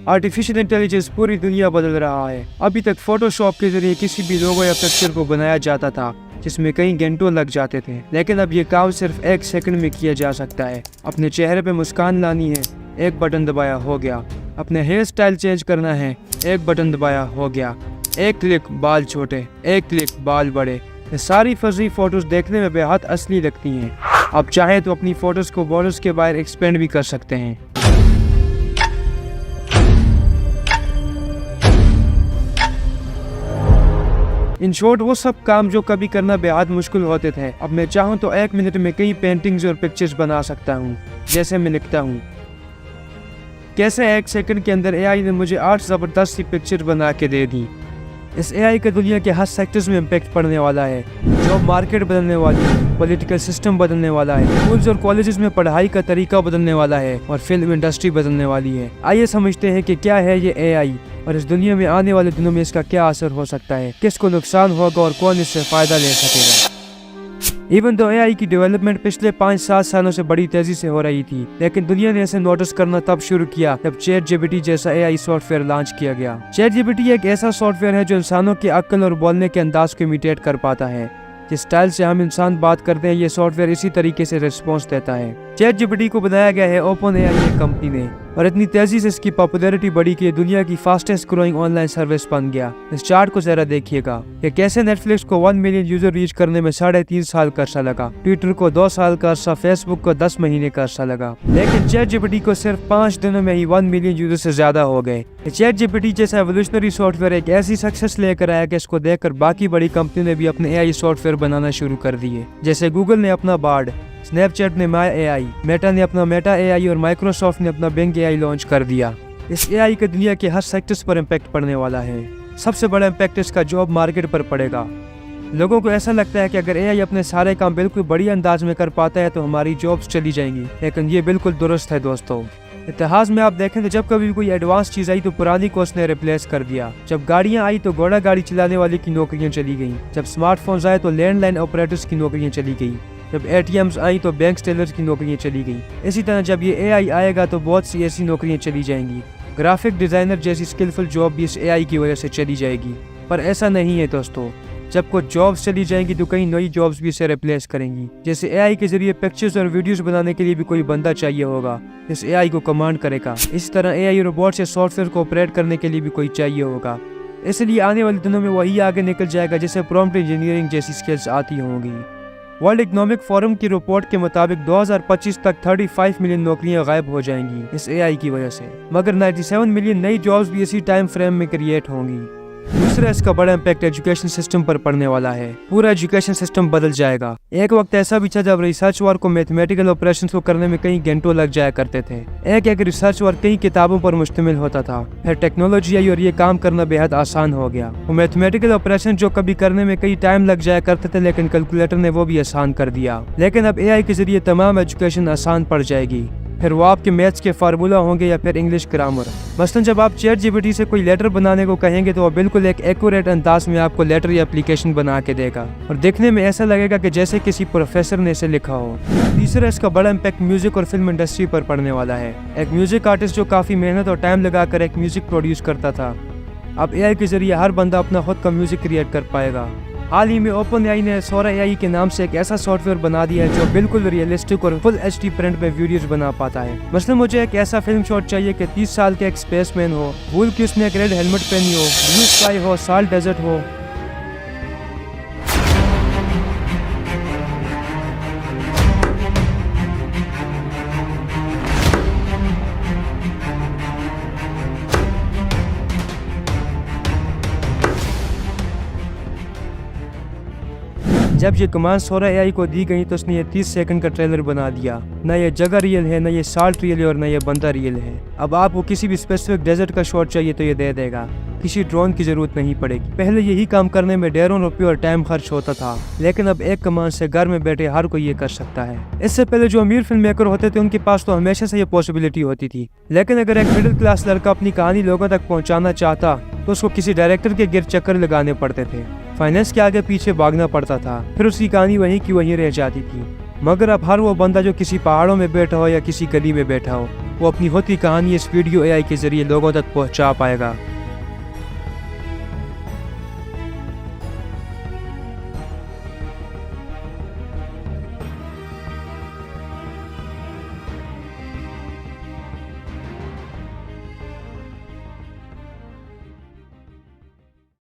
Artificial intelligence पूरी दुनिया बदल रहा है। अभी तक फोटोशॉप के जरिए किसी भी लोगो या पिक्चर को बनाया जाता था जिसमें कई घंटों लग जाते थे, लेकिन अब ये काम सिर्फ 1 सेकंड में किया जा सकता है। अपने चेहरे पे मुस्कान लानी है, एक बटन दबाया हो गया। अपने हेयर स्टाइल चेंज करना है, एक बटन दबाया हो गया। एक क्लिक बाल छोटे, एक क्लिक बाल बड़े। ये सारी फजी फोटोज देखने में बेहद असली लगती हैं। आप चाहें तो अपनी फोटोज को बॉर्डर्स के बाहर एक्सपेंड भी कर सकते हैं। इन शॉर्ट वो सब काम जो कभी करना बेहद मुश्किल होते थे, अब मैं चाहूँ तो 1 मिनट में कई पेंटिंग्स और पिक्चर्स बना सकता हूँ, जैसे मैं लिखता हूँ। कैसे 1 सेकंड के अंदर एआई ने मुझे 8 ज़बरदस्त सी पिक्चर बना के दे दी। इस एआई के दुनिया के हर सेक्टर्स में इम्पैक्ट पड़ने वाला है। जॉब मार्केट बदलने वाली है, पॉलिटिकल सिस्टम बदलने वाला है, स्कूल्स और कॉलेजेस में पढ़ाई का तरीका बदलने वाला है और फिल्म इंडस्ट्री बदलने वाली है। आइए समझते हैं कि क्या है ये एआई और इस दुनिया में आने वाले दिनों में इसका क्या असर हो सकता है, किसको नुकसान होगा और कौन इससे फायदा ले सकेगा। इवन तो एआई की डेवलपमेंट पिछले 5-7 सालों से बड़ी तेजी से हो रही थी, लेकिन दुनिया ने इसे नोटिस करना तब शुरू किया जब ChatGPT जैसा एआई सॉफ्टवेयर लॉन्च किया गया। ChatGPT एक ऐसा सॉफ्टवेयर है जो इंसानों की अक्ल और बोलने के अंदाज को इमिटेट कर पाता है। जिस स्टाइल से हम इंसान बात करते हैं, ये सॉफ्टवेयर इसी तरीके से रिस्पॉन्स देता है। ChatGPT को बनाया गया है OpenAI कंपनी ने, और इतनी तेजी से इसकी पॉपुलैरिटी बढ़ी कि दुनिया की फास्टेस्ट ग्रोइंग ऑनलाइन सर्विस बन गया। इस चार्ट को जरा देखिएगा कि कैसे नेटफ्लिक्स को 1 मिलियन यूजर रीच करने में 3.5 साल का अरसा लगा, ट्विटर को 2 साल का अरसा, फेसबुक को 10 महीने का अरसा लगा, लेकिन ChatGPT को सिर्फ 5 दिनों में ही 1 मिलियन यूजर से ज्यादा हो गए। ChatGPT जैसा एवोल्यूशनरी सॉफ्टवेयर एक ऐसी सक्सेस लेकर आया कि इसको देखकर बाकी बड़ी कंपनी ने भी अपने एआई सॉफ्टवेयर बनाना शुरू कर दिए। जैसे गूगल ने अपना बार्ड, स्नैपचैट ने माय एआई, मेटा ने अपना मेटा एआई और माइक्रोसॉफ्ट ने अपना बिंग एआई लॉन्च कर दिया। इस एआई के दुनिया के हर सेक्टर्स पर इम्पैक्ट पड़ने वाला है। सबसे बड़ा इम्पैक्ट इसका जॉब मार्केट पर पड़ेगा। लोगों को ऐसा लगता है कि अगर एआई अपने सारे काम बिल्कुल बड़ी अंदाज में कर पाता है तो हमारी जॉब्स चली जाएंगी, लेकिन ये बिल्कुल दुरुस्त है दोस्तों। इतिहास में आप देखें तो जब कभी कोई एडवांस चीज आई तो पुरानी को उसने रिप्लेस कर दिया। जब गाड़ियां आई तो घोड़ा गाड़ी चलाने वाले की नौकरियां चली गई। जब स्मार्टफोन्स आए तो लैंडलाइन ऑपरेटर्स की नौकरियां चली गई। जब ATMs आई तो बैंक टेलर्स की नौकरियां चली गई। इसी तरह जब ये एआई आएगा तो बहुत सी ऐसी नौकरियां चली जाएंगी। ग्राफिक डिजाइनर जैसी स्किलफुल जॉब भी इस एआई की वजह से चली जाएगी। पर ऐसा नहीं है दोस्तों, जब कुछ जॉब्स चली जाएंगी तो कई नई जॉब्स भी इसे रिप्लेस करेंगी। जैसे एआई के जरिए पिक्चर्स और वीडियोस बनाने के लिए भी कोई बंदा चाहिए होगा, इस एआई को कमांड करेगा। इसी तरह एआई रोबोट या सॉफ्टवेयर को ऑपरेट करने के लिए भी कोई चाहिए होगा। इसलिए आने वाले दिनों में वही आगे निकल जाएगा जिसे प्रॉम्प्ट इंजीनियरिंग जैसी स्किल्स आती होंगी। वर्ल्ड इकोनॉमिक फोरम की रिपोर्ट के मुताबिक 2025 तक 35 मिलियन नौकरियां गायब हो जाएंगी इस एआई की वजह से, मगर 97 मिलियन नई जॉब्स भी इसी टाइम फ्रेम में क्रिएट होंगी। दूसरा इसका बड़ा इम्पैक्ट एजुकेशन सिस्टम पर पड़ने वाला है। पूरा एजुकेशन सिस्टम बदल जाएगा। एक वक्त ऐसा भी था जब रिसर्च वर्क को मैथमेटिकल ऑपरेशंस को करने में कई घंटों लग जाया करते थे। एक रिसर्च वर्क कई किताबों पर मुश्तमिल होता था। फिर टेक्नोलॉजी आई और ये काम करना बेहद आसान हो गया। वो मैथमेटिकल ऑपरेशन जो कभी करने में कई टाइम लग जाया करते थे, लेकिन कैलकुलेटर ने वो भी आसान कर दिया। लेकिन अब एआई के जरिए तमाम एजुकेशन आसान पड़ जाएगी। फिर वो आपके मैथ्स के फार्मूला होंगे या फिर इंग्लिश ग्रामर। मसलन जब आप ChatGPT से कोई लेटर बनाने को कहेंगे तो वो बिल्कुल एक एक्यूरेट अंदाज में आपको लेटर या एप्लीकेशन बना के देगा और देखने में ऐसा लगेगा कि जैसे किसी प्रोफेसर ने इसे लिखा हो। तीसरा इसका बड़ा इम्पैक्ट म्यूजिक और फिल्म इंडस्ट्री पर पड़ने वाला है। एक म्यूजिक आर्टिस्ट जो काफी मेहनत और टाइम लगाकर एक म्यूजिक प्रोड्यूस करता था, अब एआई के जरिए हर बंदा अपना खुद का म्यूजिक क्रिएट कर पाएगा। हाल ही में OpenAI ने Sora AI के नाम से एक ऐसा सॉफ्टवेयर बना दिया है जो बिल्कुल रियलिस्टिक और फुल HD प्रिंट में वीडियोस बना पाता है। मसलन मुझे एक ऐसा फिल्म शॉट चाहिए कि 30 साल के एक स्पेसमैन हो, भूल के उसने एक रेड हेलमेट पहनी हो, ब्लू स्काई हो, साल्ट डेजर्ट हो। जब ये कमांड Sora AI को दी गई तो उसने ये 30 सेकंड का ट्रेलर बना दिया। न ये जगह रियल है, न ये साल्ट रियल है और न ये बंदा रियल है। अब आपको किसी भी स्पेसिफिक डेजर्ट का शॉट चाहिए तो ये दे देगा। किसी ड्रोन की जरूरत नहीं पड़ेगी। पहले यही काम करने में ढेरों रुपये और टाइम खर्च होता था, लेकिन अब एक कमांड से घर में बैठे हर कोई ये कर सकता है। इससे पहले जो अमीर फिल्म मेकर होते थे उनके पास तो हमेशा से ये पॉसिबिलिटी होती थी, लेकिन अगर एक मिडिल क्लास लड़का अपनी कहानी लोगों तक पहुँचाना चाहता तो उसको किसी डायरेक्टर के गिर चक्कर लगाने पड़ते थे, फाइनेंस के आगे पीछे भागना पड़ता था, फिर उसकी कहानी वहीं की वहीं रह जाती थी। मगर अब हर वो बंदा जो किसी पहाड़ों में बैठा हो या किसी गली में बैठा हो, वो अपनी होती कहानी इस वीडियो एआई के जरिए लोगों तक पहुंचा पाएगा।